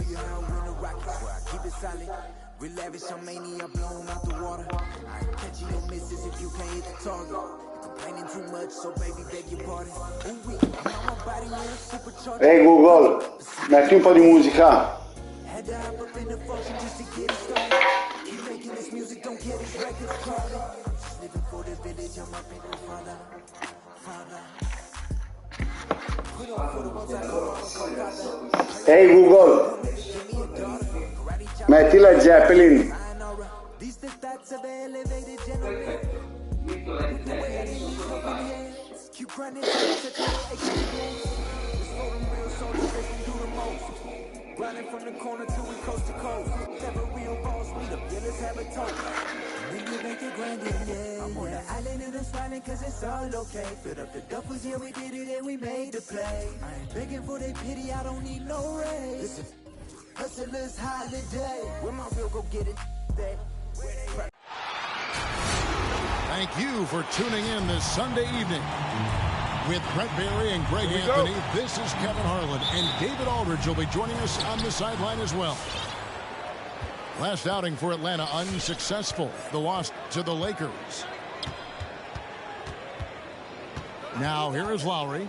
you how I win the Rockets, where I keep it solid. Real lavish, I'm mania, blown out the water. I ain't catching your misses if you can't hit the target. Complaining too much, so baby, beg your pardon. Ooh, I'm on my body, yeah, supercharged. Ehi Google, metti un po' di musica. Had to hop up in the function just to get it started. Keep making this music, don't get these records crowded. Just living for the village, I'm up in the father. Ehi Google, metti la Zeppelin. These the thoughts of an elevated generation. Keep grinding, such an experience. Just for them real soldiers, they can do the most. Grinding from the corner till we coast to coast. Never real boss, we the villas have a toast. We can make it grand, yeah. I'm on the island and I'm smiling cause it's all okay. Fit up the duffels, yeah, we did it and we made the play. I ain't begging for their pity, I don't need no raise. Listen, hustlers holiday. Where my real go get it, day. Thank you for tuning in this Sunday evening. With Brett Barry and Greg Anthony, this is Kevin Harlan, and David Aldridge will be joining us on the sideline as well. Last outing for Atlanta unsuccessful. The loss to the Lakers. Now here is Lowry.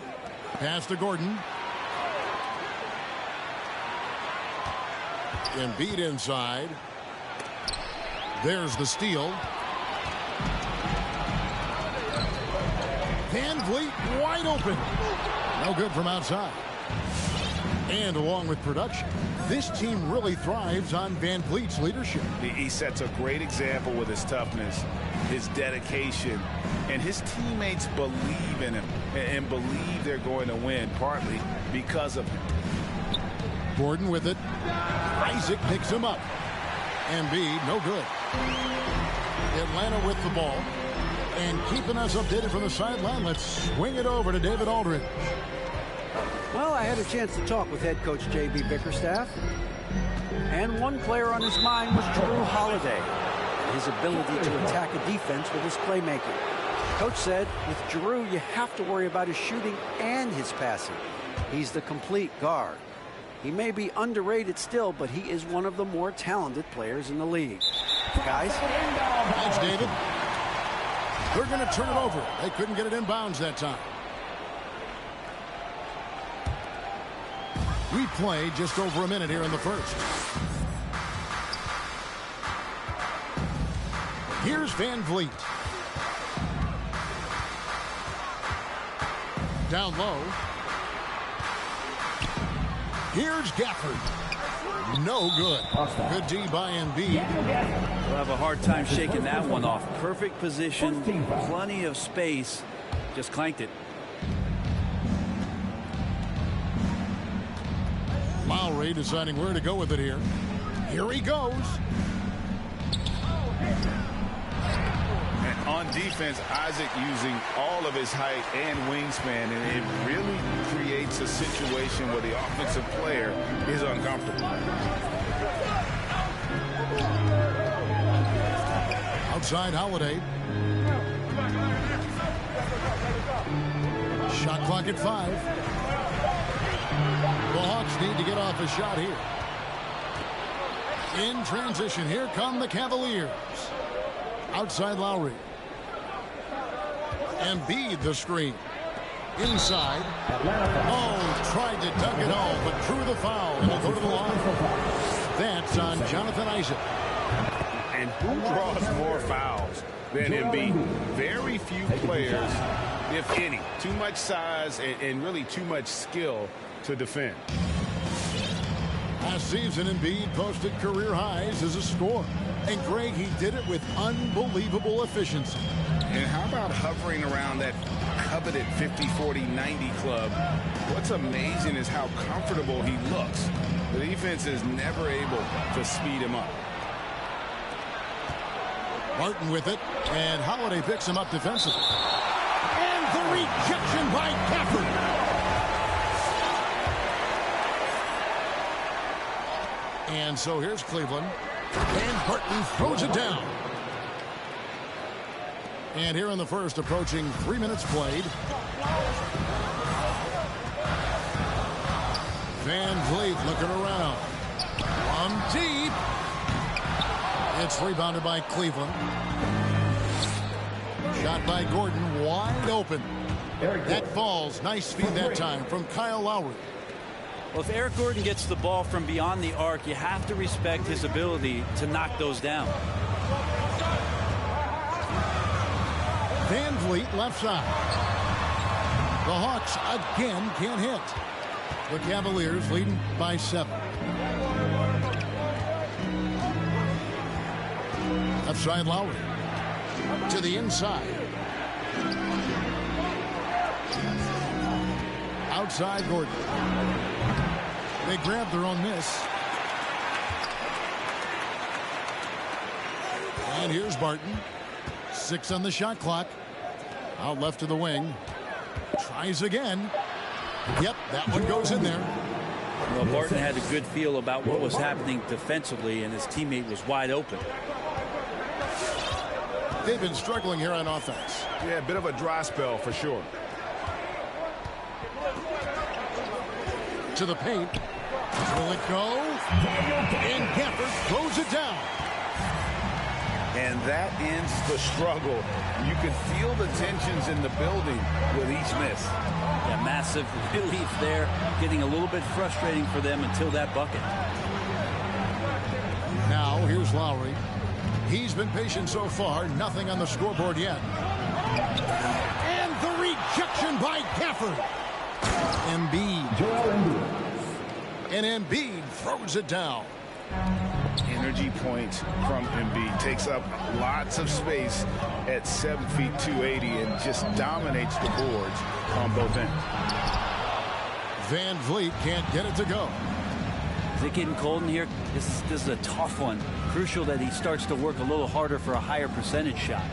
Pass to Gordon. Embiid inside. There's the steal. Van Vliet wide open. No good from outside. And along with production, this team really thrives on Van Vliet's leadership. He sets a great example with his toughness, his dedication, and his teammates believe in him and believe they're going to win, partly because of him. Gordon with it. Isaac picks him up. Embiid, no good. Atlanta with the ball. And keeping us updated from the sideline, let's swing it over to David Aldridge. Well, I had a chance to talk with head coach J.B. Bickerstaff. And one player on his mind was Jrue Holiday. And his ability to attack a defense with his playmaking. Coach said, with Jrue, you have to worry about his shooting and his passing. He's the complete guard. He may be underrated still, but he is one of the more talented players in the league. Guys? Thanks, David. They're going to turn it over. They couldn't get it inbounds that time. We played just over a minute here in the first. Here's Van Vliet. Down low. Here's Gafford. No good. Good D by Embiid. We'll have a hard time shaking that one off. Perfect position, plenty of space. Just clanked it. Lowry deciding where to go with it here. Here he goes. And on defense, Isaac using all of his height and wingspan, and it really creates a situation where the offensive player is uncomfortable. Outside Holiday. Shot clock at 5. The Hawks need to get off a shot here. In transition, here come the Cavaliers. Outside Lowry. Embiid the screen. Inside. Oh, tried to dunk it home, but drew the foul. And will go to the line. That's on Jonathan Isaac. And who draws more fouls than Embiid? Very few players, if any. Too much size and really too much skill to defend. Last season, Embiid posted career highs as a scorer. And Greg, he did it with unbelievable efficiency. And how about hovering around that coveted 50-40-90 club? What's amazing is how comfortable he looks. The defense is never able to speed him up. Martin with it, and Holiday picks him up defensively. And the rejection by Gafford. And so here's Cleveland. And Barton throws it down. And here in the first, approaching 3 minutes played. Van Vliet looking around. From deep. It's rebounded by Cleveland. Shot by Gordon, wide open. That falls. Nice feed that time from Kyle Lowry. Well, if Eric Gordon gets the ball from beyond the arc, you have to respect his ability to knock those down. Van Vliet left side. The Hawks again can't hit. The Cavaliers leading by 7. Left side Lowry. To the inside. Outside Gordon. They grab their own miss. And here's Barton. 6 on the shot clock. Out left to the wing. Tries again. Yep, that one goes in there. Well, Barton had a good feel about what was happening defensively, and his teammate was wide open. They've been struggling here on offense. Yeah, a bit of a dry spell for sure. To the paint. Will it go? And Gafford throws it down. And that ends the struggle. You can feel the tensions in the building with each miss. Yeah, massive relief there. Getting a little bit frustrating for them until that bucket. Now here's Lowry. He's been patient so far. Nothing on the scoreboard yet. And the rejection by Gafford. Embiid. And Embiid throws it down. Energy points from Embiid. Takes up lots of space at 7 feet 280 and just dominates the boards on both ends. Van Vliet can't get it to go. Is it getting cold in here? This is a tough one. Crucial that he starts to work a little harder for a higher percentage shot.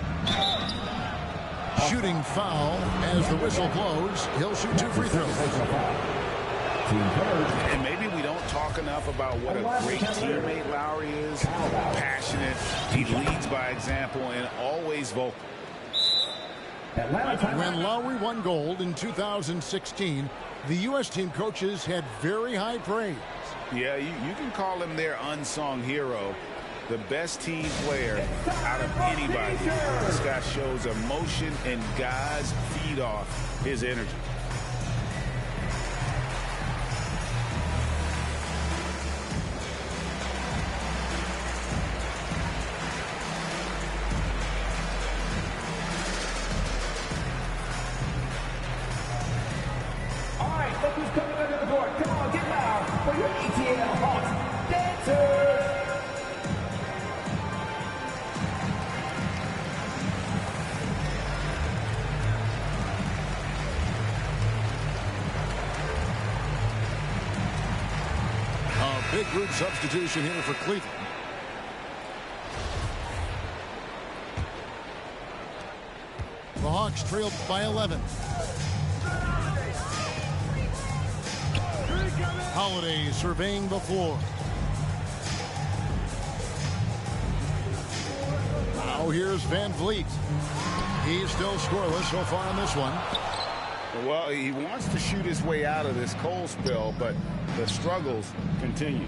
Shooting foul as the whistle blows. He'll shoot 2 free throws. And maybe we don't talk enough about what a great teammate Lowry is. Passionate. He leads by example and always vocal. When Lowry won gold in 2016, the U.S. team coaches had very high praise. Yeah, you can call him their unsung hero. The best team player out of anybody. This guy shows emotion and guys feed off his energy. Look who's coming under the board. Come on, get loud for your ATL Hawks dancers. A big group substitution here for Cleveland. The Hawks trailed by 11. Holiday surveying the floor. Now here's Van Vliet. He's still scoreless so far on this one. Well, he wants to shoot his way out of this cold spell, but the struggles continue.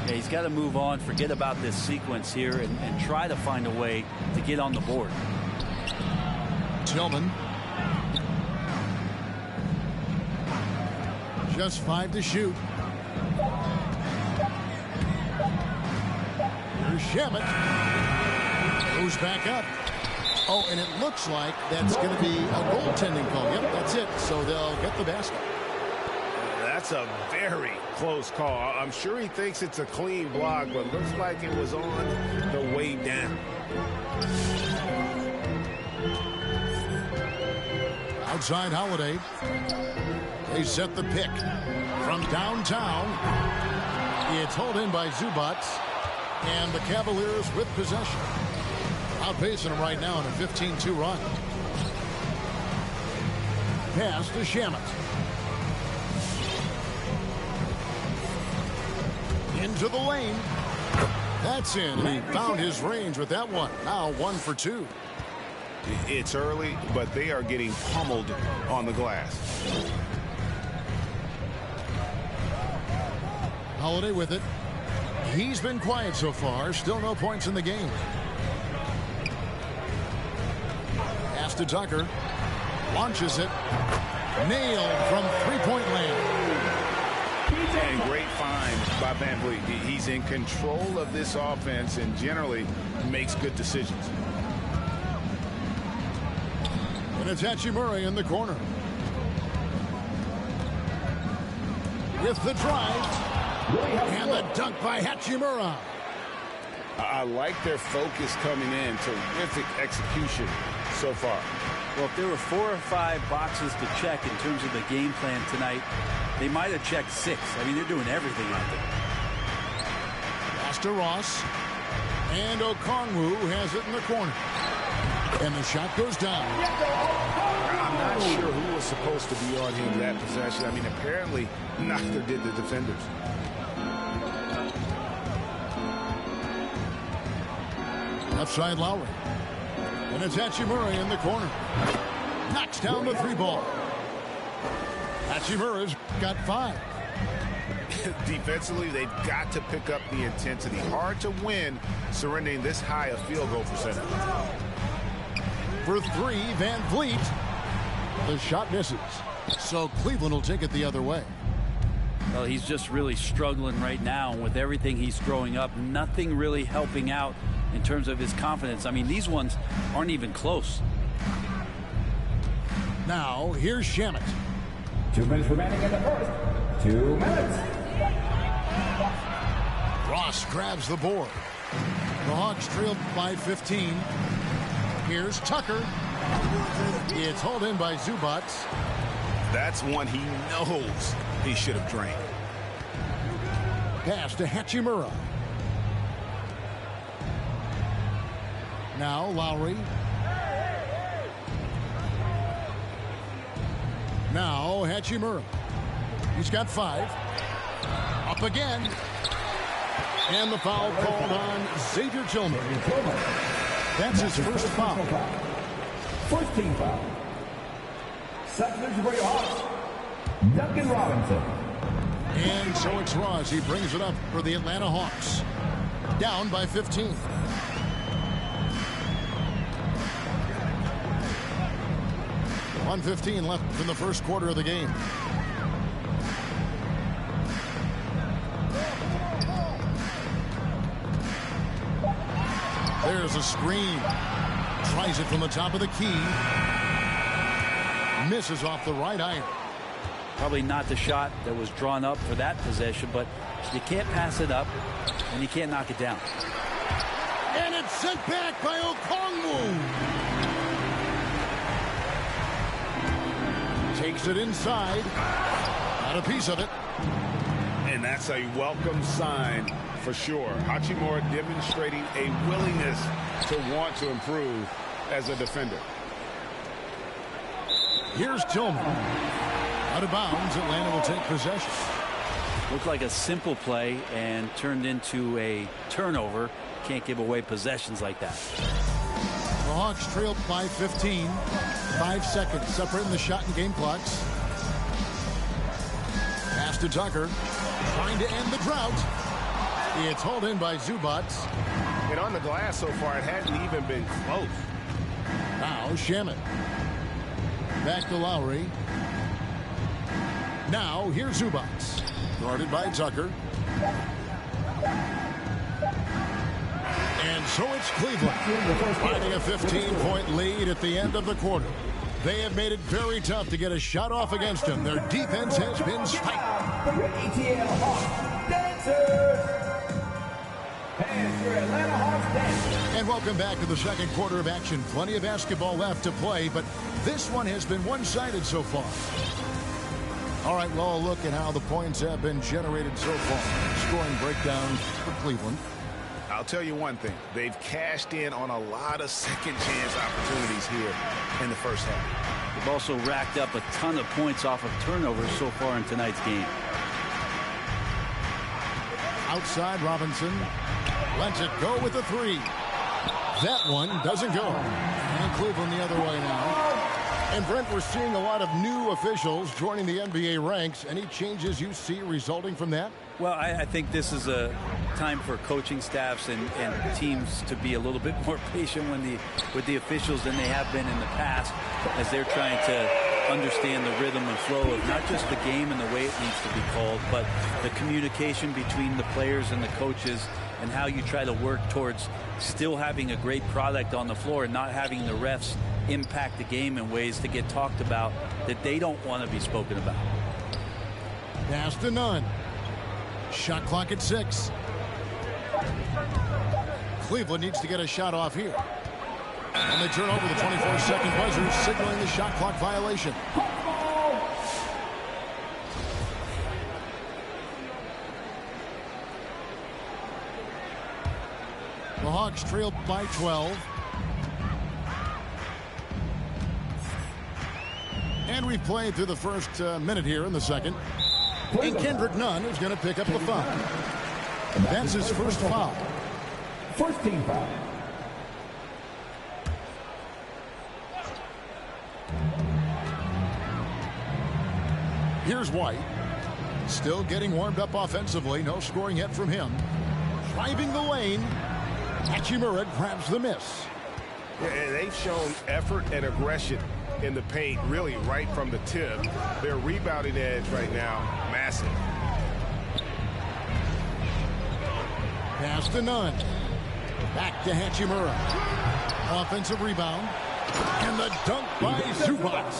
Yeah, he's got to move on, forget about this sequence here, and try to find a way to get on the board. Tillman. Just 5 to shoot. Here's Shamet. Goes back up. Oh, and it looks like that's going to be a goaltending call. Yep, that's it. So they'll get the basket. That's a very close call. I'm sure he thinks it's a clean block, but looks like it was on the way down. Outside Holiday. They set the pick from downtown. It's hauled in by Zubats. And the Cavaliers with possession. Outpacing them right now in a 15-2 run. Pass to Shamet. Into the lane. That's in. And he found his range with that one. Now 1 for 2. It's early, but they are getting pummeled on the glass. Holiday with it. He's been quiet so far. Still no points in the game. Pass to Tucker. Launches it. Nailed from three-point land. And great find by Benvenuti. He's in control of this offense and generally makes good decisions. And it's Hachimura in the corner. With the drive. And the dunk by Hachimura. I like their focus coming in. Terrific execution so far. Well, if there were 4 or 5 boxes to check in terms of the game plan tonight, they might have checked 6. I mean, they're doing everything out there. Pass to Ross. And Okongwu has it in the corner. And the shot goes down. I'm not sure who was supposed to be on him that possession. I mean, apparently neither did the defenders. Left side Lowry. And it's Hachimura in the corner. Knocks down the 3 ball. Hachimura's got 5. Defensively, they've got to pick up the intensity. Hard to win surrendering this high a field goal percentage. For 3, Van Vliet. The shot misses. So Cleveland will take it the other way. Well, he's just really struggling right now with everything he's throwing up. Nothing really helping out in terms of his confidence. I mean, these ones aren't even close. Now, here's Shamet. 2 minutes remaining in the first. 2 minutes. Ross grabs the board. The Hawks trailed by 15. Here's Tucker. It's hauled in by Zubac. That's one he knows he should have drained. Pass to Hachimura. Now Lowry. Now Hachimura. He's got 5. Up again. And the foul called on Xavier Tillman. That's his first foul. First team foul. Substitution for your Hawks, Duncan Robinson. And so it's Ross. He brings it up for the Atlanta Hawks. Down by 15. .115 left in the first quarter of the game. There's a screen. Tries it from the top of the key. Misses off the right iron. Probably not the shot that was drawn up for that possession, but you can't pass it up and you can't knock it down. And it's sent back by Okongwu. Takes it inside. Got a piece of it. And that's a welcome sign for sure. Hachimura demonstrating a willingness to want to improve as a defender. Here's Tillman. Out of bounds, Atlanta will take possession. Looked like a simple play and turned into a turnover. Can't give away possessions like that. The Hawks trailed by 15. 5 seconds separating the shot and game clocks. Pass to Tucker. Trying to end the drought. It's hauled in by Zubac. And on the glass so far, it hadn't even been close. Now Shamet. Back to Lowry. Now here's Zubac. Guarded by Tucker. And so it's Cleveland finding a 15-point lead at the end of the quarter. They have made it very tough to get a shot off against them. Their defense has been spiked. For your ATL Hawks dancers. And your Atlanta Hawks dancers. And welcome back to the second quarter of action. Plenty of basketball left to play, but this one has been one-sided so far. All right, well, look at how the points have been generated so far. Scoring breakdowns for Cleveland. I'll tell you one thing. They've cashed in on a lot of second-chance opportunities here in the first half. They've also racked up a ton of points off of turnovers so far in tonight's game. Outside Robinson. Lets it go with a 3. That one doesn't go. And Cleveland the other way now. And Brent, we're seeing a lot of new officials joining the NBA ranks. Any changes you see resulting from that? Well, I think this is a time for coaching staffs and teams to be a little bit more patient with the officials than they have been in the past, as they're trying to understand the rhythm and flow of not just the game and the way it needs to be called, but the communication between the players and the coaches, and how you try to work towards still having a great product on the floor and not having the refs impact the game in ways to get talked about that they don't want to be spoken about. Pass to Nunn. Shot clock at 6. Cleveland needs to get a shot off here. And they turn over the 24-second buzzer, signaling the shot clock violation. The Hawks trail by 12. And we've played through the first minute here in the second. And Kendrick Nunn is going to pick up the foul. That's his first foul. First team foul. Here's White. Still getting warmed up offensively. No scoring yet from him. Driving the lane. Hachimura grabs the miss. Yeah, and they've shown effort and aggression in the paint, really right from the tip. Their rebounding edge right now, massive. Pass to Nunn. Back to Hachimura. Offensive rebound. And the dunk by Zubac.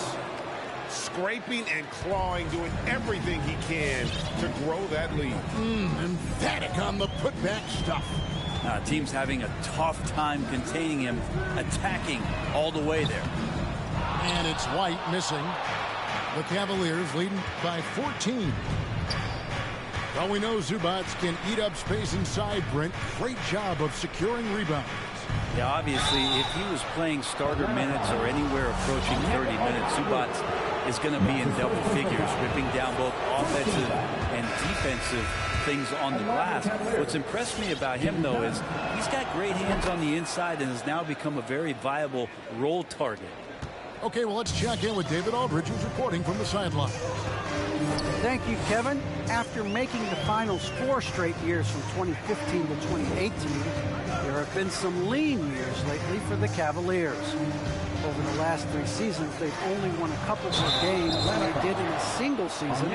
Scraping and clawing, doing everything he can to grow that lead. Emphatic on the putback stuff. Team's having a tough time containing him, attacking all the way there. And it's White missing. The Cavaliers leading by 14. Well, we know Zubac can eat up space inside, Brent. Great job of securing rebounds. Yeah, obviously, if he was playing starter minutes or anywhere approaching 30 minutes, Zubac is going to be in double figures, ripping down both offensive and defensive things on the glass. What's impressed me about him, though, is he's got great hands on the inside and has now become a very viable role target. Okay, well, let's check in with David Aldridge, who's reporting from the sideline. Thank you, Kevin. After making the finals 4 straight years from 2015 to 2018, there have been some lean years lately for the Cavaliers. Over the last 3 seasons, they've only won a couple more games than they did in a single season.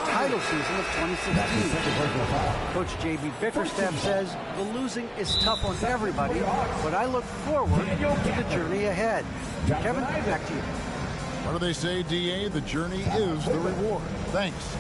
Title season of 2016. Coach J.B. Bickerstaff says the losing is tough on everybody, but I look forward to the journey ahead. Kevin, back to you. What do they say, D.A.? The journey is the reward. Thanks.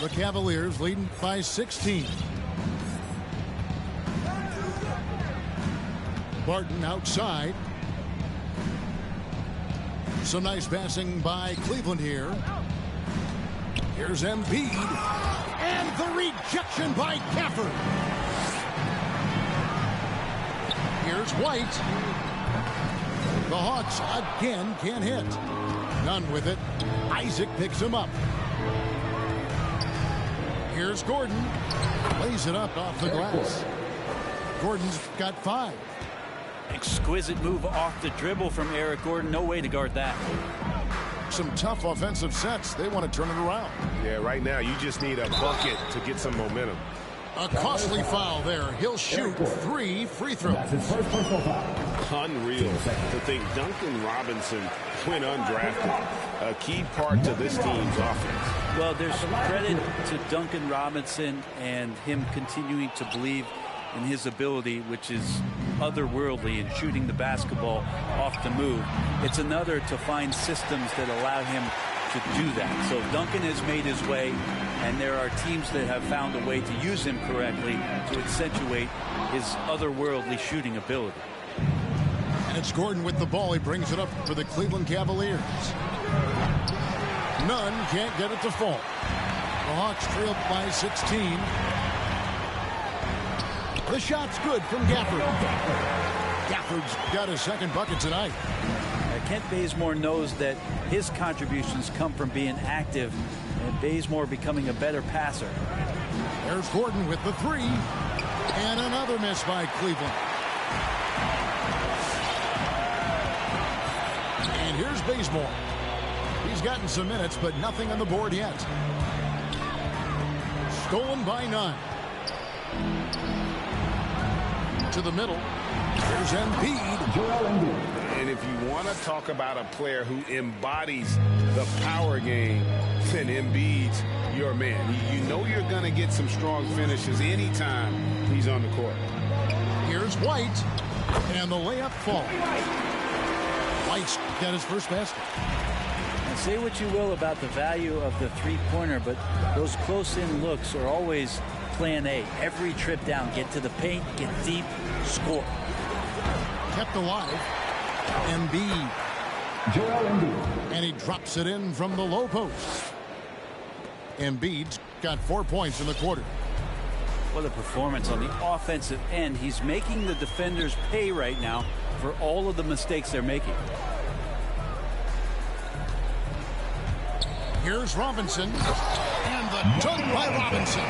The Cavaliers leading by 16. Barton outside. Some nice passing by Cleveland here. Here's Embiid. And the rejection by Gafford. Here's White. The Hawks again can't hit. None with it. Isaac picks him up. Here's Gordon. Lays it up off the glass. Gordon's got 5. Exquisite move off the dribble from Eric Gordon. No way to guard that. Some tough offensive sets. They want to turn it around. Yeah, right now you just need a bucket to get some momentum. A costly foul there. He'll shoot 3 free throws. That's his first personal foul. Unreal to think Duncan Robinson went undrafted. A key part to this team's offense. Well, there's credit to Duncan Robinson and him continuing to believe in his ability, which is otherworldly in shooting the basketball off the move. It's another to find systems that allow him to do that. So Duncan has made his way, and there are teams that have found a way to use him correctly to accentuate his otherworldly shooting ability. And it's Gordon with the ball. He brings it up for the Cleveland Cavaliers. Nunn can't get it to fall. The Hawks trail by 16. The shot's good from Gafford. Gafford's got his second bucket tonight. Kent Bazemore knows that his contributions come from being active and Bazemore becoming a better passer. There's Gordon with the 3. And another miss by Cleveland. And here's Bazemore. He's gotten some minutes, but nothing on the board yet. Stolen by Nunn. To the middle. There's Embiid. And if you want to talk about a player who embodies the power game, then Embiid's your man. You know you're going to get some strong finishes anytime he's on the court. Here's White. And the layup falls. White's got his first basket. And say what you will about the value of the three-pointer, but those close-in looks are always plan A. Every trip down, get to the paint, get deep, score. Kept alive. Embiid. And he drops it in from the low post. Embiid's got 4 points in the quarter. What a performance on the offensive end. He's making the defenders pay right now for all of the mistakes they're making. Here's Robinson. And the dunk by Robinson.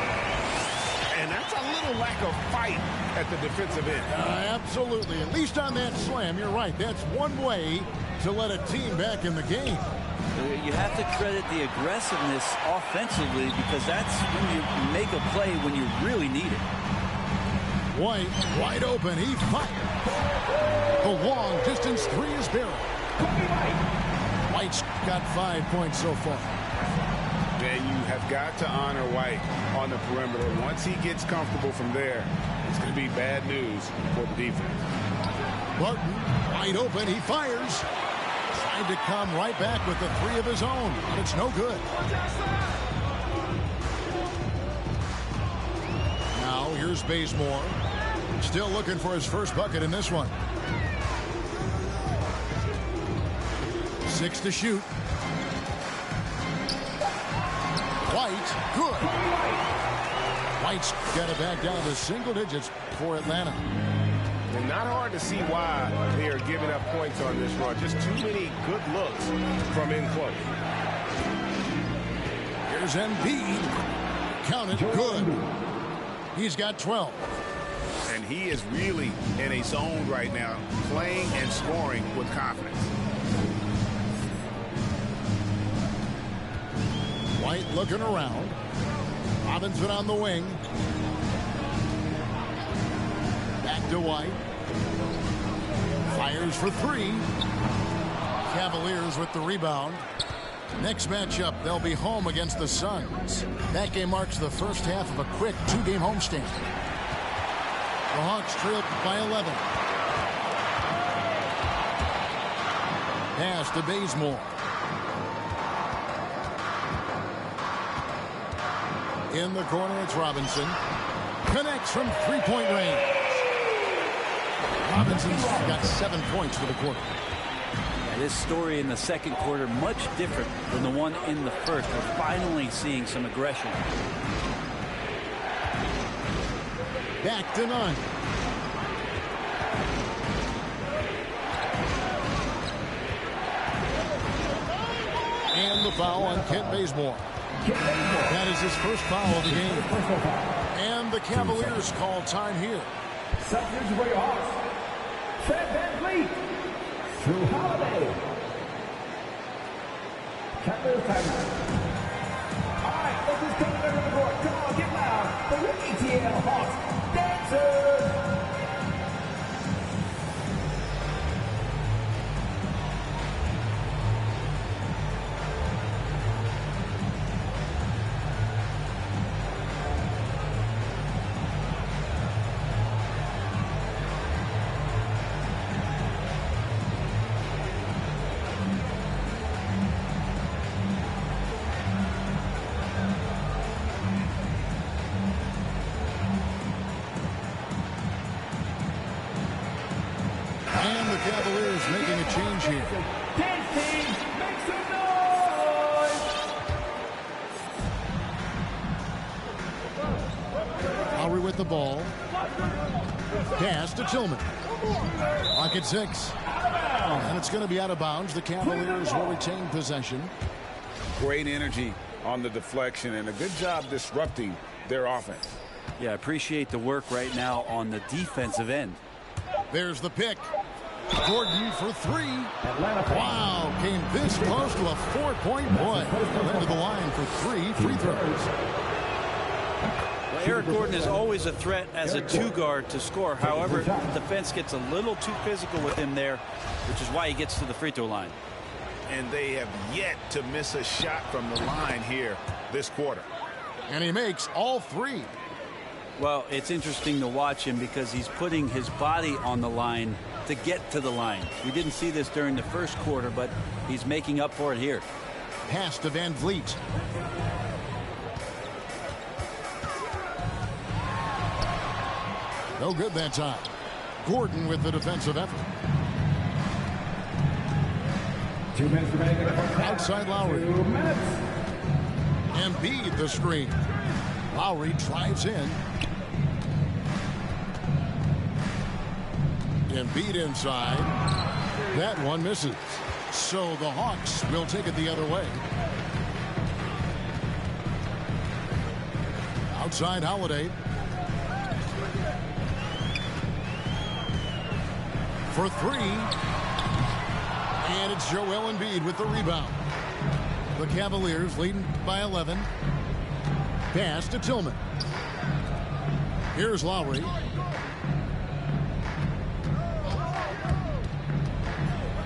And that's a little lack of fight at the defensive end. Absolutely. At least on that slam, you're right. That's one way to let a team back in the game. You have to credit the aggressiveness offensively because that's when you make a play when you really need it. White wide open. He fired. The long distance 3 is buried. White's got 5 points so far. And you have got to honor White on the perimeter. Once he gets comfortable from there, it's going to be bad news for the defense. Barton wide open. He fires. Tried to come right back with the 3 of his own, but it's no good. Now here's Bazemore. Still looking for his first bucket in this one. 6 to shoot. White, good. White's got it back down to single digits for Atlanta. And not hard to see why they are giving up points on this run. Just too many good looks from in close. Here's Embiid. Count it, good. He's got 12. And he is really in a zone right now, playing and scoring with confidence. White looking around. Robinson on the wing. Back to White. Fires for 3. Cavaliers with the rebound. Next matchup, they'll be home against the Suns. That game marks the first half of a quick 2-game homestand. The Hawks trail by 11. Pass to Bazemore. In the corner, it's Robinson. Connects from 3-point range. Robinson's got 7 points for the quarter. This story in the second quarter much different than the one in the first. We're finally seeing some aggression. Back to Nunn. And the foul on Kent Bazemore. That is his first foul of the game. And the Cavaliers call time here. Substitution for your Hawks. Fred VanVleet. Drew Holiday. Cavaliers timeout. All right, let's just come to the court. Come on, get loud. The rookie TL. change here. Make some noise! Lowry with the ball. Pass to Tillman. Clock at 6. And it's going to be out of bounds. The Cavaliers will retain possession. Great energy on the deflection and a good job disrupting their offense. Yeah, I appreciate the work right now on the defensive end. There's the pick. Gordon for 3. Wow, came this close to a 4-point play. Went to the line for 3 free throws. Well, Eric Gordon is always a threat as a 2-guard to score. However, the defense gets a little too physical with him there, which is why he gets to the free throw line. And they have yet to miss a shot from the line here this quarter. And he makes all 3. Well, it's interesting to watch him because he's putting his body on the line to get to the line. We didn't see this during the first quarter, but he's making up for it here. Pass to Van Vliet. No good that time. Gordon with the defensive effort. 2 minutes remaining. Outside Lowry. 2 minutes. Embiid the screen. Lowry drives in. Embiid inside. That one misses. So the Hawks will take it the other way. Outside Holiday. For 3. And it's Joel Embiid with the rebound. The Cavaliers leading by 11. Pass to Tillman. Here's Lowry.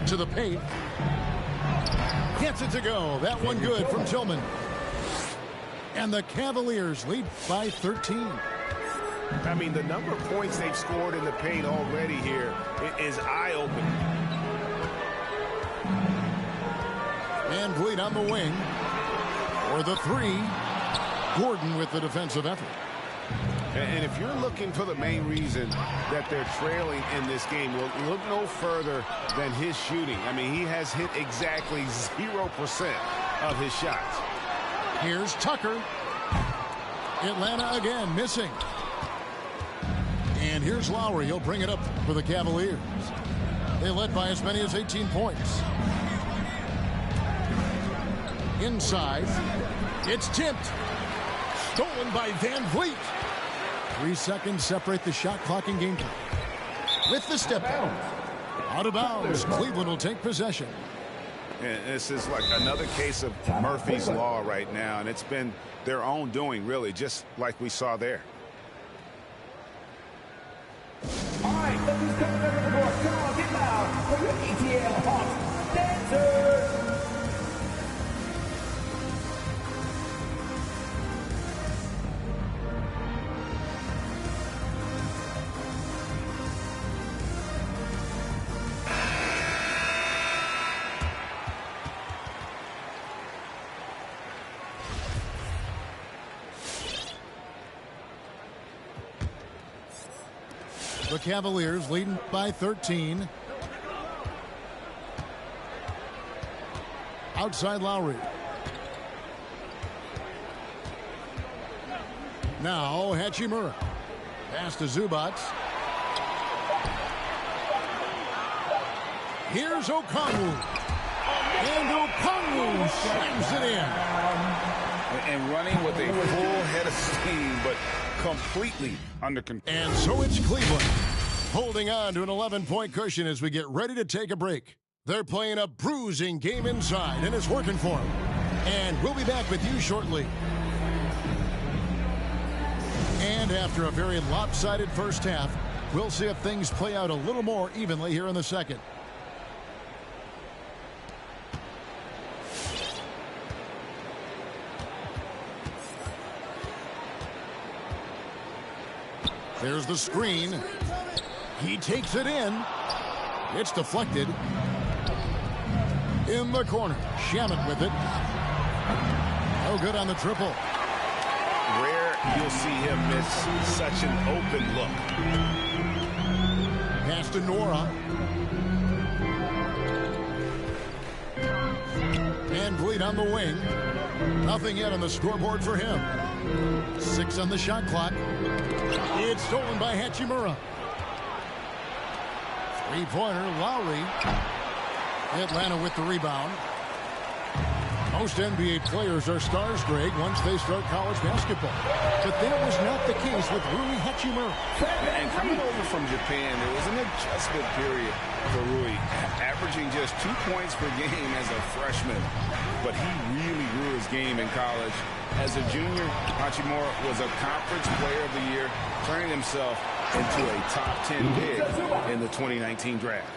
To the paint. Gets it to go. That one good from Tillman. And the Cavaliers lead by 13. I mean, the number of points they've scored in the paint already here is eye-opening. Van Vliet on the wing. For the 3. Gordon with the defensive effort. And if you're looking for the main reason that they're trailing in this game, well, look no further than his shooting. I mean, he has hit exactly 0% of his shots. Here's Tucker. Atlanta again missing. And here's Lowry. He'll bring it up for the Cavaliers. They led by as many as 18 points. Inside. It's tipped. Stolen by Van Vliet. 3 seconds separate the shot clock and game time. With the step out of bounds, Cleveland will take possession. And this is like another case of Murphy's Law right now, and it's been their own doing, really, just like we saw there. All right, let's just come to the board. Come on, get loud for your ETL Hawks dancers. The Cavaliers leading by 13. Outside Lowry. Now Hachimura. Pass to Zubats. Here's Okongwu. And Okongwu slams it in. And running with a full head of steam, but completely under control. And so it's Cleveland holding on to an 11-point cushion as we get ready to take a break. They're playing a bruising game inside, and it's working for them. And we'll be back with you shortly. And after a very lopsided first half, we'll see if things play out a little more evenly here in the second. There's the screen. He takes it in. It's deflected. In the corner. Shamet with it. No good on the triple. Rare you'll see him miss such an open look. Pass to Nora. VanVleet on the wing. Nothing yet on the scoreboard for him. 6 on the shot clock. It's stolen by Hachimura. Three-pointer, Lowry. Atlanta with the rebound. Most NBA players are stars, Greg, once they start college basketball. But that was not the case with Rui Hachimura. And coming over from Japan, there was an adjustment period for Rui, averaging just 2 points per game as a freshman. But he really grew his game in college. As a junior, Hachimura was a conference player of the year, turning himself into a top 10 pick in the 2019 draft.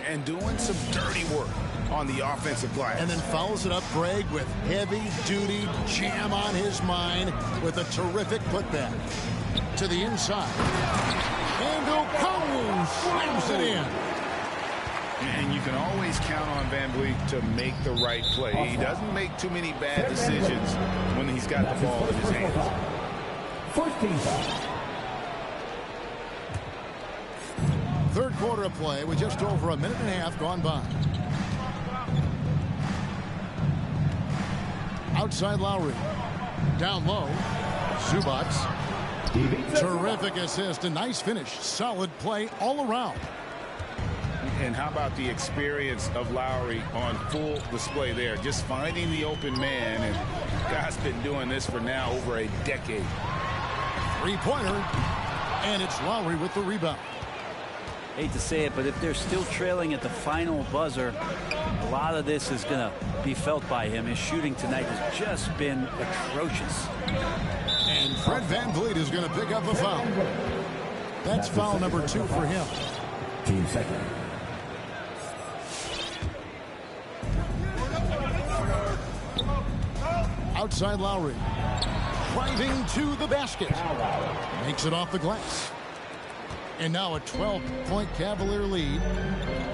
And doing some dirty work on the offensive glass. And then follows it up, Greg, with heavy-duty jam on his mind with a terrific putback. To the inside. And Okongwu slams it in. And you can always count on VanVleet to make the right play. He doesn't make too many bad decisions when he's got the ball in his hands. First team foul. Third quarter of play with just over a minute and a half gone by. Outside Lowry. Down low. Zubac. Terrific assist. A nice finish. Solid play all around. And how about the experience of Lowry on full display there? Just finding the open man. And guy's been doing this for now over a decade. Three-pointer. And it's Lowry with the rebound. Hate to say it, but if they're still trailing at the final buzzer, a lot of this is going to be felt by him. His shooting tonight has just been atrocious. And Fred VanVleet is going to pick up the foul. That's foul number 2 for him. Team second. Outside Lowry. Driving to the basket. Makes it off the glass. And now a 12-point Cavalier lead.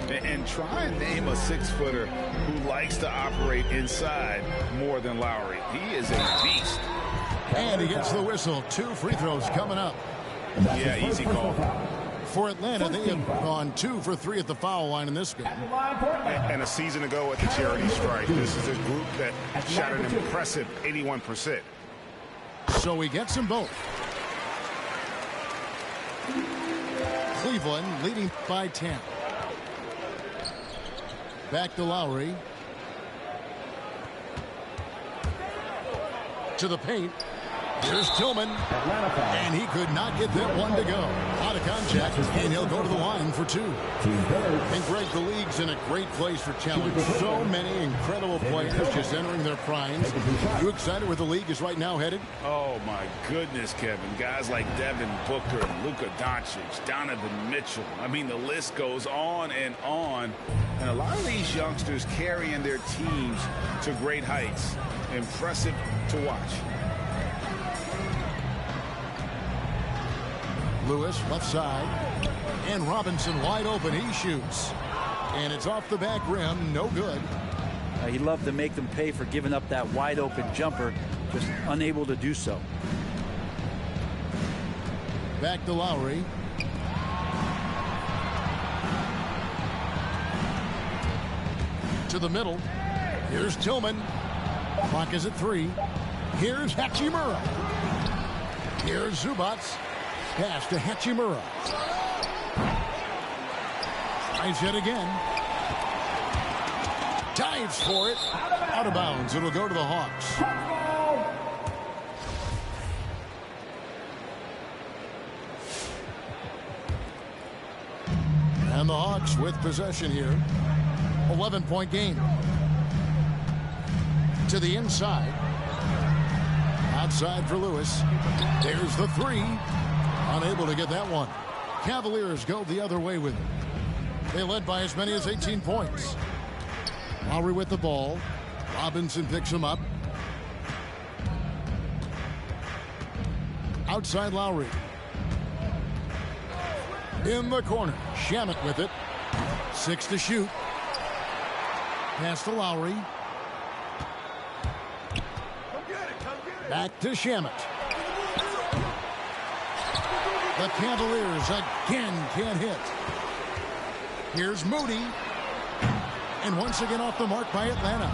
And try and name a 6-footer who likes to operate inside more than Lowry. He is a beast. And he gets the whistle. 2 free throws coming up. Yeah, easy call. For Atlanta, they have gone 2 for 3 at the foul line in this game. And a season ago at the charity strike, this is a group that shot an impressive 81%. So he gets them both. Cleveland leading by 10. Back to Lowry. To the paint. Here's Tillman. And he could not get that one to go. Out of contact, and he'll go to the line for 2. And Greg, the league's in a great place for challenge. So many incredible players just entering their primes. You excited where the league is right now headed? Oh, my goodness, Kevin. Guys like Devin Booker, Luka Doncic, Donovan Mitchell. I mean, the list goes on and on. And a lot of these youngsters carrying their teams to great heights. Impressive to watch. Lewis, left side. And Robinson wide open. He shoots. And it's off the back rim. No good. He loved to make them pay for giving up that wide open jumper. Just unable to do so. Back to Lowry. To the middle. Here's Tillman. Clock is at 3. Here's Hachimura. Here's Zubac. Pass to Hachimura. Tries yet again. Dives for it. Out of bounds. It'll go to the Hawks. And the Hawks with possession here. 11-point game. To the inside. Outside for Lewis. There's the 3. Unable to get that one. Cavaliers go the other way with it. They led by as many as 18 points. Lowry with the ball. Robinson picks him up. Outside Lowry. In the corner. Shamet with it. 6 to shoot. Pass to Lowry. Back to Shamet. The Cavaliers again can't hit. Here's Moody. And once again off the mark by Atlanta.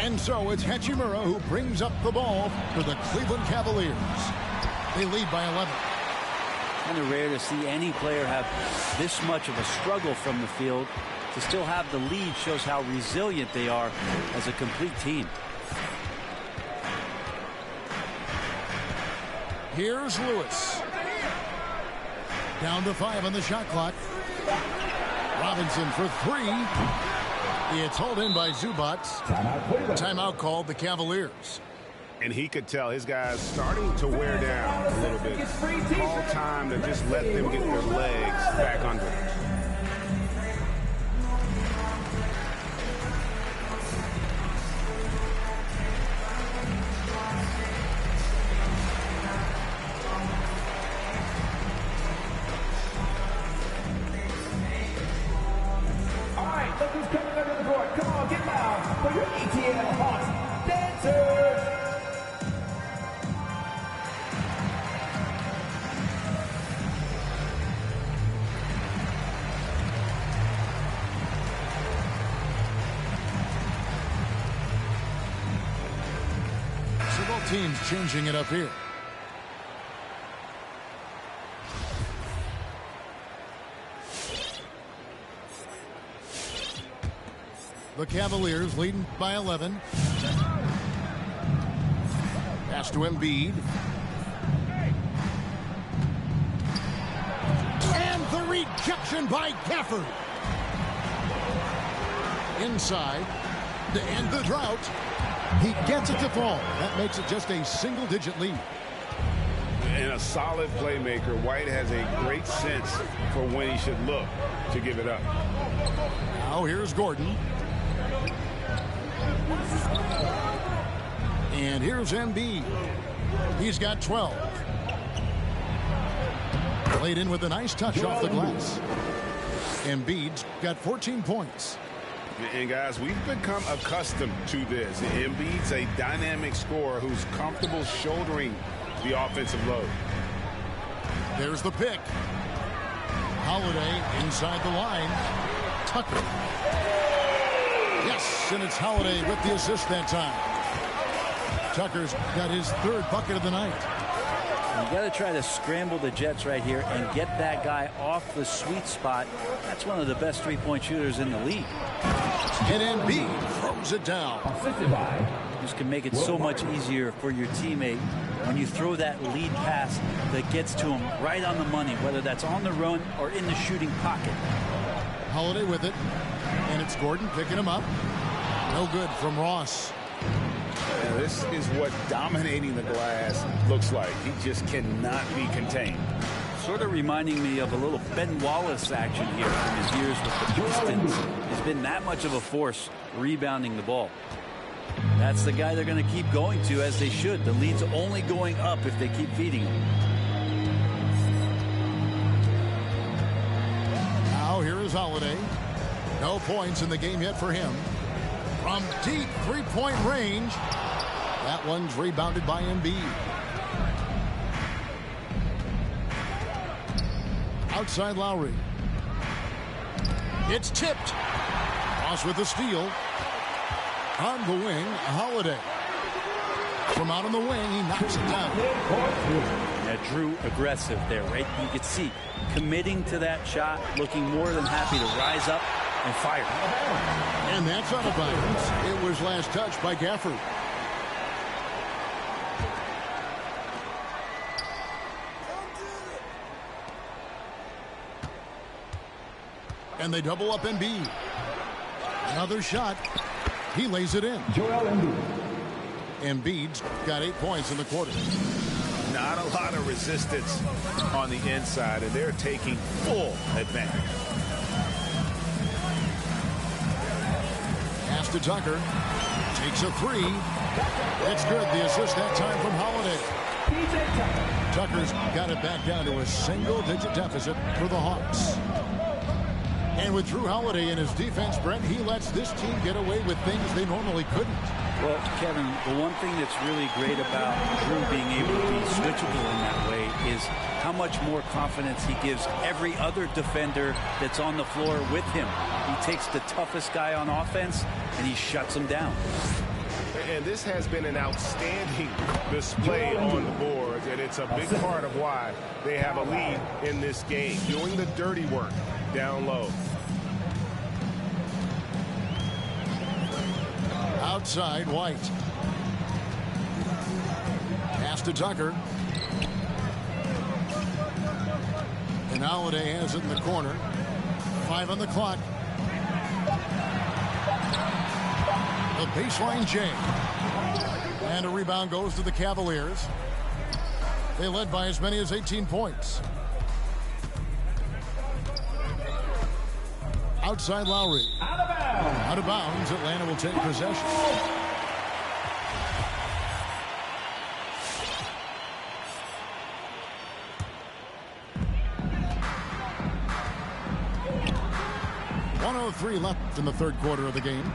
And so it's Hachimura who brings up the ball for the Cleveland Cavaliers. They lead by 11. Kind of rare to see any player have this much of a struggle from the field. To still have the lead shows how resilient they are as a complete team. Here's Lewis. Down to 5 on the shot clock. Robinson for 3. It's hauled in by Zubac. Timeout called the Cavaliers. And he could tell his guys starting to wear down a little bit. Call time to just let them get their legs back under them. All right, look who's coming under the board. Come on, get loud for your ETL Hawks dancers. So both teams changing it up here. The Cavaliers leading by 11. Pass to Embiid. And the rejection by Gafford. Inside to end the drought. He gets it to fall. That makes it just a single-digit lead. And a solid playmaker, White has a great sense for when he should look to give it up. Now here's Gordon. And here's Embiid. He's got 12. Played in with a nice touch off the glass. Embiid's got 14 points. And guys, we've become accustomed to this. Embiid's a dynamic scorer who's comfortable shouldering the offensive load. There's the pick. Holiday inside the line. Tucker. Yes, and it's Holiday with the assist that time. Tucker's got his 3rd bucket of the night. You got to try to scramble the Jets right here and get that guy off the sweet spot. That's one of the best three-point shooters in the league. And Embiid throws it down. This can make it so much easier for your teammate when you throw that lead pass that gets to him right on the money, whether that's on the run or in the shooting pocket. Holiday with it. And it's Gordon picking him up. No good from Ross. Yeah, this is what dominating the glass looks like. He just cannot be contained. Sort of reminding me of a little Ben Wallace action here from his years with the Pistons. He's been that much of a force rebounding the ball. That's the guy they're going to keep going to, as they should. The lead's only going up if they keep feeding him. Now here is Holiday. No points in the game yet for him. From deep three-point range. That one's rebounded by Embiid. Outside Lowry. It's tipped. Ross with the steal. On the wing, Holiday. From out on the wing, he knocks it down. Yeah, Drew aggressive there, right? You could see committing to that shot, looking more than happy to rise up and fire. And that's out of bounds. It was last touched by Gafford. And they double up Embiid. Another shot. He lays it in. Embiid's got 8 points in the quarter. Not a lot of resistance on the inside, and they're taking full advantage. Pass to Tucker. Takes a 3. It's good. The assist that time from Holiday. Tucker's got it back down to a single-digit deficit for the Hawks. And with Drew Holiday in his defense, Brent, he lets this team get away with things they normally couldn't. Well, Kevin, the one thing that's really great about Drew being able to be switchable in that way is how much more confidence he gives every other defender that's on the floor with him. He takes the toughest guy on offense, and he shuts him down. And this has been an outstanding display on the boards, and it's a big part of why they have a lead in this game, doing the dirty work down low. Outside, White. Pass to Tucker. And Holiday has it in the corner. 5 on the clock. The baseline J. And a rebound goes to the Cavaliers. They led by as many as 18 points. Outside Lowry. Out of bounds. Atlanta will take possession. .103 left in the third quarter of the game.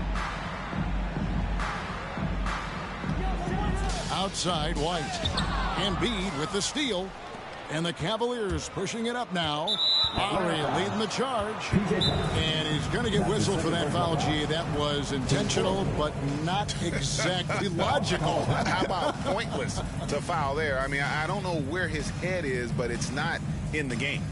Outside White. Embiid with the steal. And the Cavaliers pushing it up now. Lowry leading the charge. And he's going to get whistled for that foul, G. That was intentional, but not exactly logical. How about pointless to foul there? I mean, I don't know where his head is, but it's not in the game.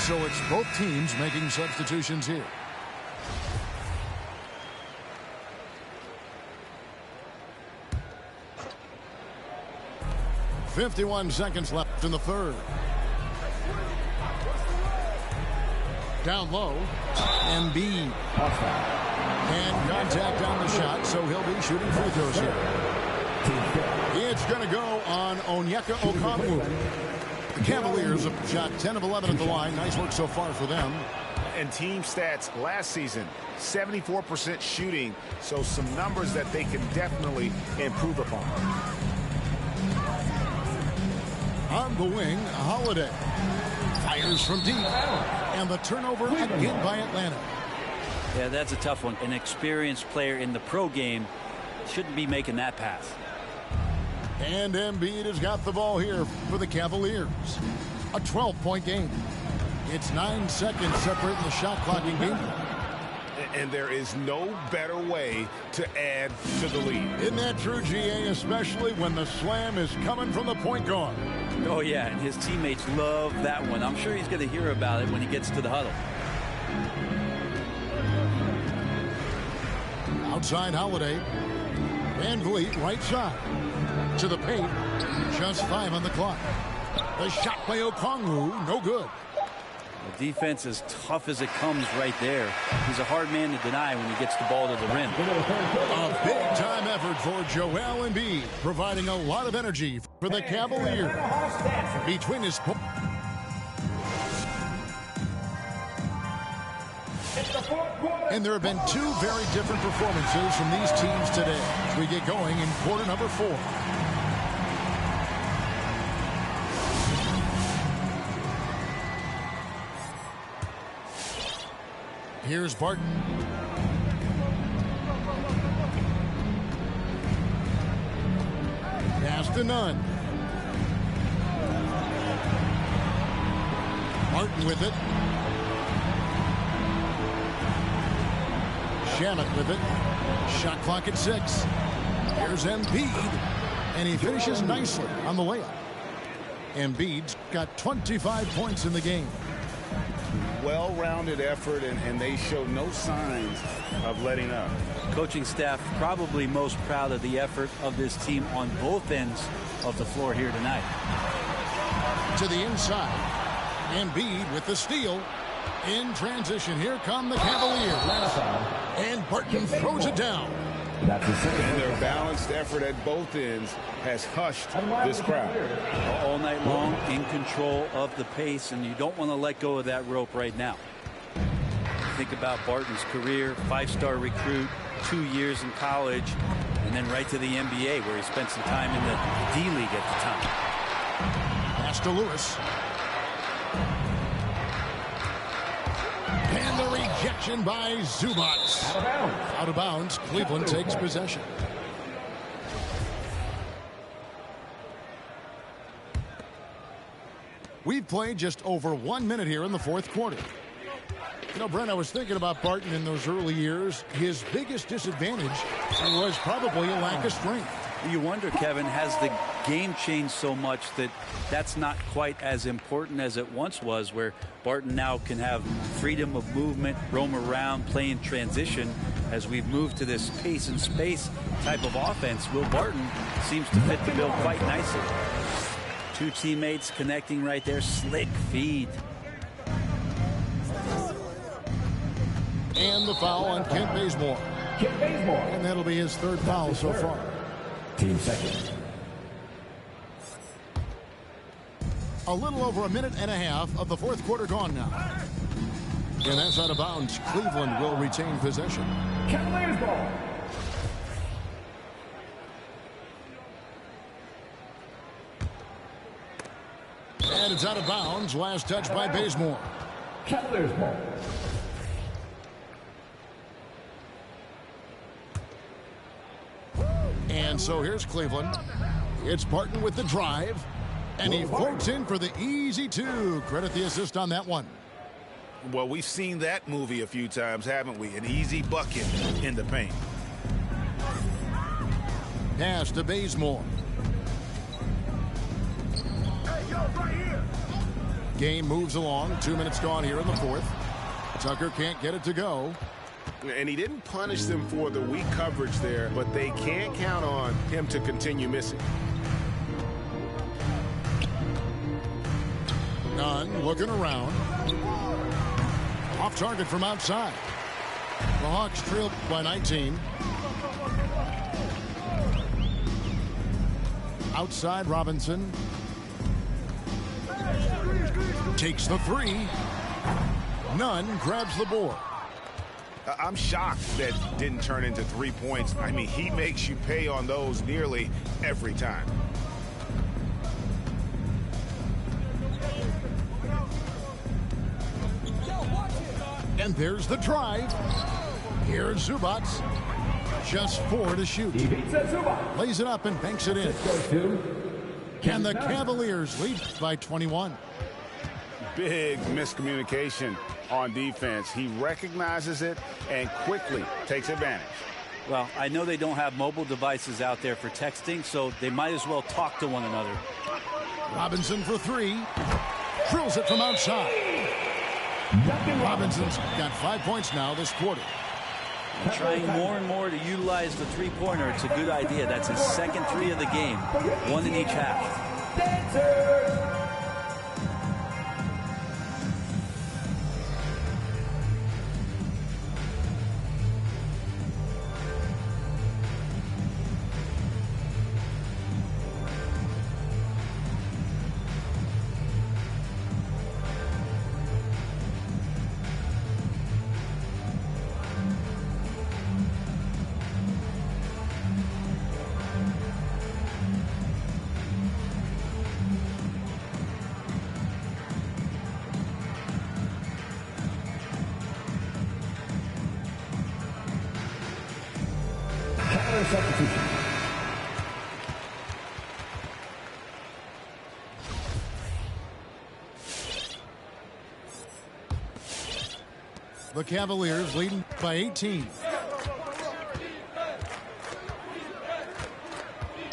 So it's both teams making substitutions here. .51 seconds left in the third. Down low. Embiid. And contact on the shot, so he'll be shooting free throws here. It's going to go on Onyeka Okongwu. The Cavaliers have shot 10 of 11 at the line. Nice work so far for them. And team stats last season, 74% shooting, so some numbers that they can definitely improve upon. On the wing, Holiday. Fires from deep. And the turnover again by Atlanta. Yeah, that's a tough one. An experienced player in the pro game shouldn't be making that pass. And Embiid has got the ball here for the Cavaliers. A 12-point game. It's 9 seconds separating the shot clock in game. And there is no better way to add to the lead. Isn't that true, GA, especially when the slam is coming from the point guard? Oh, yeah, and his teammates love that one. I'm sure he's going to hear about it when he gets to the huddle. Outside Holiday. VanVleet right side. To the paint. Just 5 on the clock. The shot by Okongwu, no good. The defense is tough as it comes right there. He's a hard man to deny when he gets the ball to the rim. A big-time effort for Joel Embiid, providing a lot of energy for the Cavaliers. Between his... And there have been 2 very different performances from these teams today as we get going in quarter number 4. Here's Barton. Pass to Nunn. Martin with it. Shamet with it. Shot clock at 6. Here's Embiid. And he finishes nicely on the layup. Embiid's got 25 points in the game. Well-rounded effort, and they show no signs of letting up. Coaching staff probably most proud of the effort of this team on both ends of the floor here tonight. To the inside. Embiid with the steal. In transition, here come the Cavaliers. And Barton throws it down. And their balanced effort at both ends has hushed this crowd. All night long, in control of the pace, and you don't want to let go of that rope right now. Think about Barton's career, 5-star recruit, 2 years in college, and then right to the NBA, where he spent some time in the D-League at the time. Pass to Lewis. Deflection by Zubac. Out of bounds. Cleveland takes possession. We've played just over 1 minute here in the fourth quarter. You know, Brent, I was thinking about Barton in those early years. His biggest disadvantage was probably a lack of strength. You wonder, Kevin, has the game changed so much that that's not quite as important as it once was, where Barton now can have freedom of movement, roam around, play in transition. As we've moved to this pace and space type of offense, Will Barton seems to fit the bill quite nicely. Two teammates connecting right there. Slick feed. And the foul on Kent Bazemore. And that'll be his third foul so far. Team second. A little over a minute and a half of the fourth quarter gone now. And that's out of bounds. Cleveland will retain possession. Cavaliers ball. And it's out of bounds. Last touch by Bazemore. Cavaliers ball. And so here's Cleveland. It's Barton with the drive. And he floats in for the easy two. Credit the assist on that one. Well, we've seen that movie a few times, haven't we? An easy bucket in the paint. Pass to Bazemore. Game moves along. 2 minutes gone here in the fourth. Tucker can't get it to go. And he didn't punish them for the weak coverage there, but they can't count on him to continue missing. Nunn looking around. Off target from outside. The Hawks trail by 19. Outside Robinson. Takes the three. Nunn grabs the board. I'm shocked that didn't turn into 3 points. I mean, he makes you pay on those nearly every time. And there's the drive. Here's Zubac. Just 4 to shoot. Lays it up and banks it in. And the Cavaliers lead by 21. Big miscommunication on defense. He recognizes it and quickly takes advantage. Well, I know they don't have mobile devices out there for texting, so they might as well talk to one another. Robinson for 3. Drills it from outside. Robinson's got 5 points now this quarter. And trying more and more to utilize the three-pointer. It's a good idea. That's his second 3 of the game. 1 in each half. Substitution. The Cavaliers leading by 18.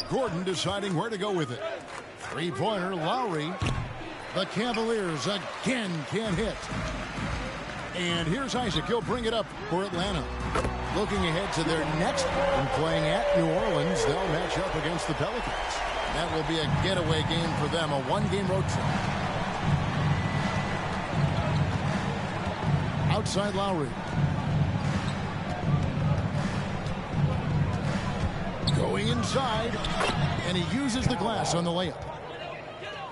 Gordon deciding where to go with it. Three-pointer, Lowry. The Cavaliers again can't hit. And here's Isaac. He'll bring it up for Atlanta. Looking ahead to their next one, playing at New Orleans, they'll match up against the Pelicans. That will be a getaway game for them, a one-game road trip. Outside Lowry. Going inside, and he uses the glass on the layup.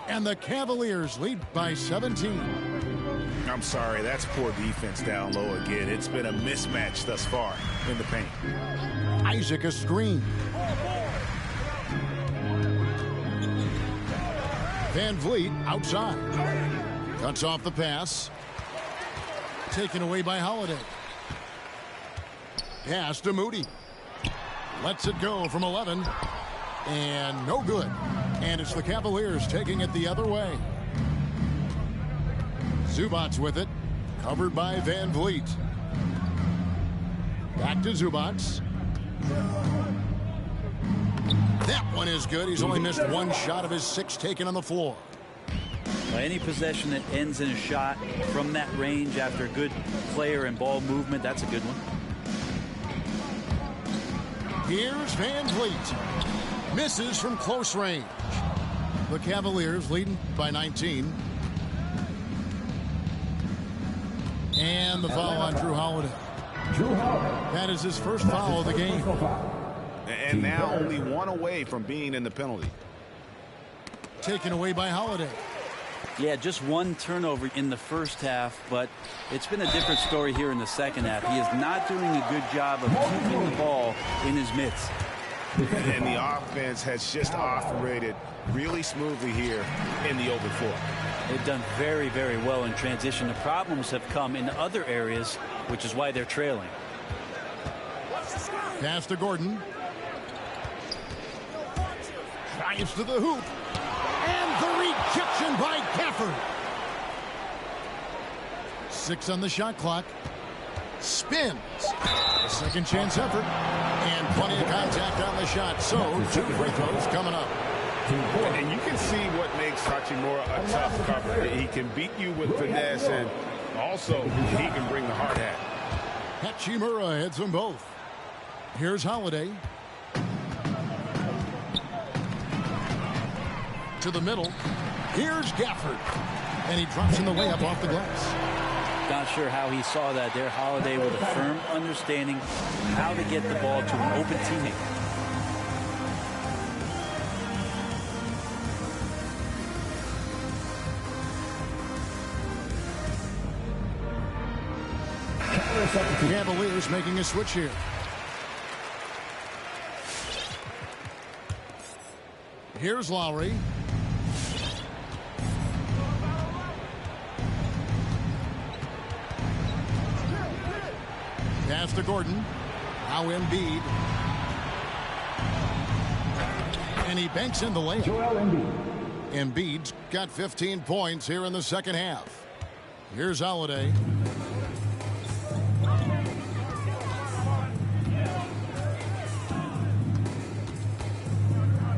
And the Cavaliers lead by 17. I'm sorry, that's poor defense down low again. It's been a mismatch thus far in the paint. Isaac a screen. Van Vliet outside. Cuts off the pass. Taken away by Holiday. Pass to Moody. Lets it go from 11. And no good. And it's the Cavaliers taking it the other way. Zubats with it. Covered by Van Vliet. Back to Zubats. That one is good. He's only missed one shot of his 6 taken on the floor. Well, any possession that ends in a shot from that range after a good player and ball movement, that's a good one. Here's Van Vliet. Misses from close range. The Cavaliers leading by 19. And the foul on Drew Holiday. That is his first foul of the game. And now only one away from being in the penalty. Taken away by Holiday. Yeah, just one turnover in the first half, but it's been a different story here in the second half. He is not doing a good job of keeping the ball in his mitts. And the offense has just operated really smoothly here in the open floor. They've done very, very well in transition. The problems have come in other areas, which is why they're trailing. Pass to Gordon. Drives to the hoop. And the rejection by Gafford. 6 on the shot clock. Spins. A second chance effort. And plenty of contact on the shot. So 2 free throws coming up. And you can see what makes Hachimura a tough cover. He can beat you with finesse, and also he can bring the hard hat. Hachimura hits them both. Here's Holiday. To the middle. Here's Gafford. And he drops in the layup off the glass. Not sure how he saw that there. Holiday with a firm understanding how to get the ball to an open teammate. Cavaliers making a switch here. Here's Lowry. Pass to Gordon. Now Embiid. And he banks in the layup. Embiid's got 15 points here in the second half. Here's Holiday.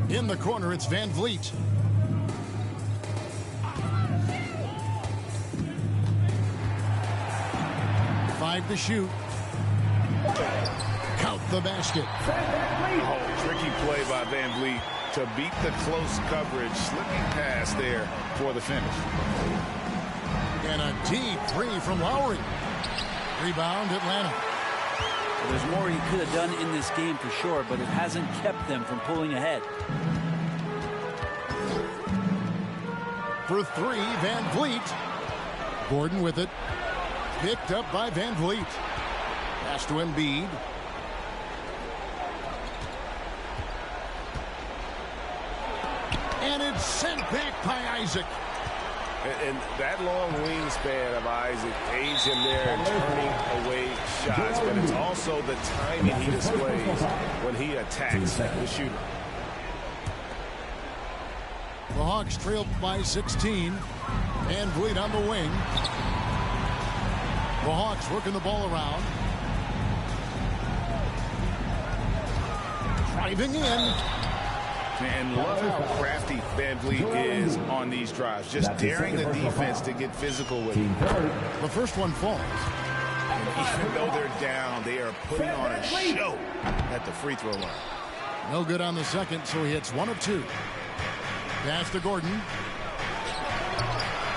In the corner, it's Van Vliet. Five to shoot. Count the basket. Oh, tricky play by Van Vliet to beat the close coverage. Slipping pass there for the finish. And a deep 3 from Lowry. Rebound, Atlanta. Well, there's more he could have done in this game for sure, but it hasn't kept them from pulling ahead. For 3, Van Vliet. Gordon with it. Picked up by Van Vliet. Pass to Embiid. And it's sent back by Isaac. And that long wingspan of Isaac aids him there in turning away shots, but it's also the timing he displays when he attacks the shooter. The Hawks trail by 16. Van Vliet on the wing. The Hawks working the ball around. Driving in. And love how crafty Van Vliet is on these drives. Just daring the defense to get physical with him. The first one falls. And even though they're down, they are putting on a show at the free throw line. No good on the second, so he hits 1 of 2. Pass to Gordon.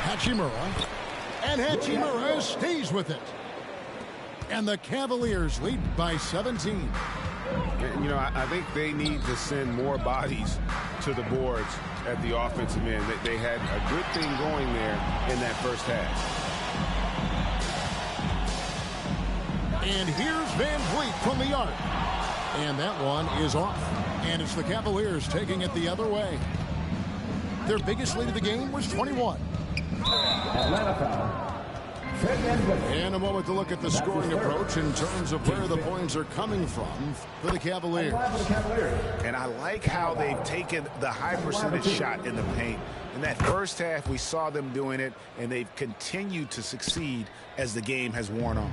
Hachimura. And Hachimura stays with it. And the Cavaliers lead by 17. You know, I think they need to send more bodies to the boards at the offensive end. They had a good thing going there in that first half. And here's Van Vliet from the arc. And that one is off. And it's the Cavaliers taking it the other way. Their biggest lead of the game was 21. Atlanta foul. And a moment to look at the scoring approach in terms of where the points are coming from for the Cavaliers. And I like how they've taken the high percentage shot in the paint. In that first half, we saw them doing it, and they've continued to succeed as the game has worn on.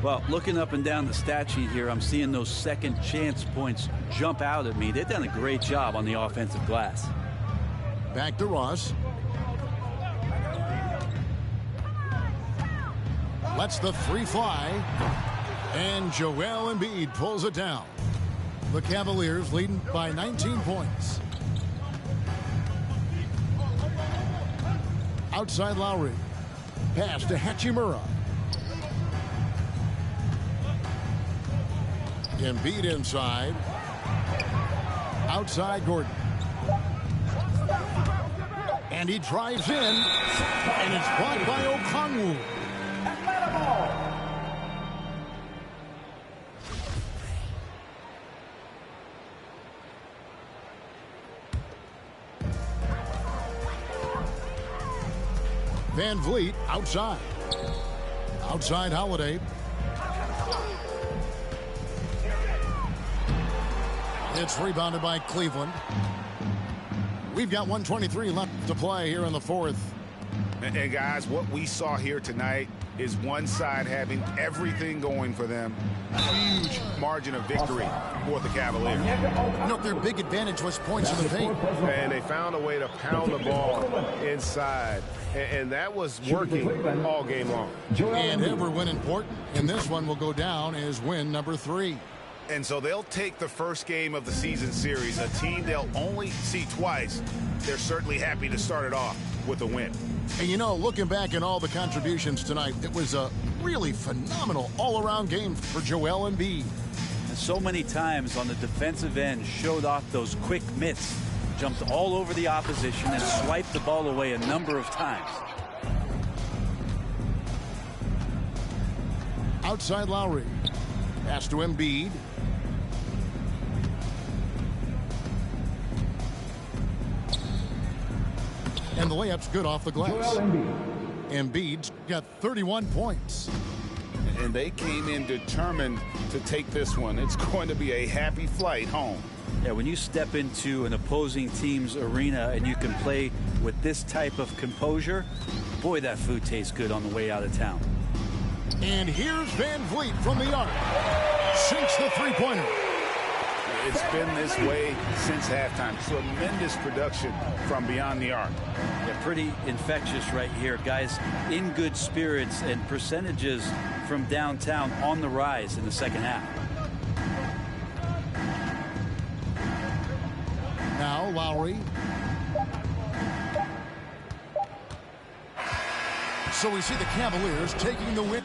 Well, looking up and down the stat sheet here, I'm seeing those second chance points jump out at me. They've done a great job on the offensive glass. Back to Ross. Lets the three fly. And Joel Embiid pulls it down. The Cavaliers leading by 19 points. Outside Lowry. Pass to Hachimura. Embiid inside. Outside Gordon. And he drives in. And it's blocked by Okongwu. Van Vliet outside. Outside Holiday. It's rebounded by Cleveland. We've got 1:23 left to play here in the fourth. And guys, what we saw here tonight is one side having everything going for them. Huge margin of victory for the Cavaliers. You know, their big advantage was points in the paint. And they found a way to pound the ball inside. And that was working all game long. And every win important. And this one will go down as win number 3. And so they'll take the first game of the season series, a team they'll only see twice. They're certainly happy to start it off with a win. And you know, looking back at all the contributions tonight, it was a really phenomenal all-around game for Joel Embiid. And so many times on the defensive end showed off those quick mitts, jumped all over the opposition and swiped the ball away a number of times. Outside Lowry. Pass to Embiid. And the layup's good off the glass. Embiid's got 31 points. And they came in determined to take this one. It's going to be a happy flight home. Yeah, when you step into an opposing team's arena and you can play with this type of composure, boy, that food tastes good on the way out of town. And here's Van Vliet from the arc. Sinks the three-pointer. It's been this way since halftime. Tremendous production from beyond the arc. Yeah, pretty infectious right here. Guys in good spirits and percentages from downtown on the rise in the second half. Now Lowry. So we see the Cavaliers taking the win.